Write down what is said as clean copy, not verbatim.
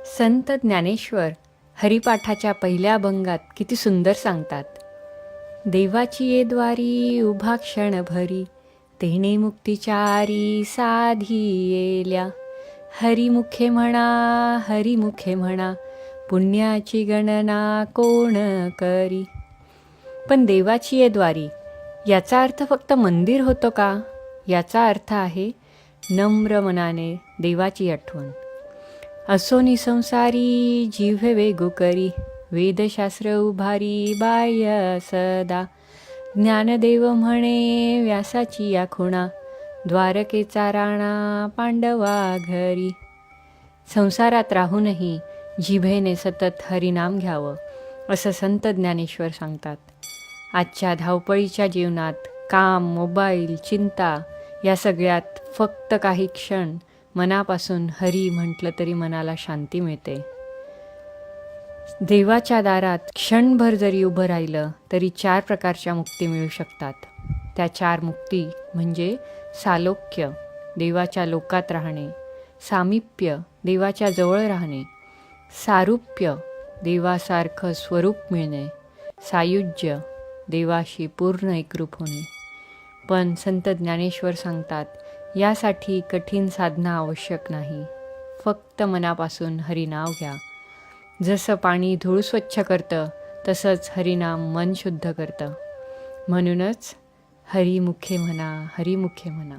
संत ज्ञानेश्वर हरिपाठाच्या पहिल्या अभंगात किती सुंदर सांगतात. देवाची ये द्वारी उभा क्षण भरी, तेणे मुक्तिचारी साधी येल्या. हरिमुखे म्हणा, हरिमुखे म्हणा, पुण्याची गणना कोण करी. पण देवाची ये द्वारी याचा अर्थ फक्त मंदिर होतो का? याचा अर्थ आहे नम्र मनाने देवाची आठवण. असोनी संसारी जिव्हे वेगू करी, वेदशास्त्र उभारी बाह्य सदा. ज्ञानदेव म्हणे व्यासाची या खुणा, द्वारकेचा राणा पांडवा घरी. संसारात राहूनही जिभेने सतत हरिनाम घ्यावं, असं संत ज्ञानेश्वर सांगतात. आजच्या धावपळीच्या जीवनात काम, मोबाईल, चिंता या सगळ्यात फक्त काही क्षण मनापासून हरी म्हटलं तरी मनाला शांती मिळते. देवाच्या दारात क्षणभर जरी उभं राहिलं तरी 4 प्रकारच्या मुक्ती मिळू शकतात. त्या 4 मुक्ती म्हणजे सालोक्य, देवाच्या लोकात राहणे; सामिप्य, देवाच्या जवळ राहणे; सारूप्य, देवासारखं स्वरूप मिळणे; सायुज्य, देवाशी पूर्ण एकरूप होणे. पण संत ज्ञानेश्वर सांगतात, यासाठी कठीण साधना आवश्यक नाही. फक्त मनापासून हरिनाव घ्या. जसं पाणी धूळ स्वच्छ करतं, तसंच हरिनाम मन शुद्ध करतं. म्हणूनच हरिमुखे म्हणा, हरिमुखे म्हणा.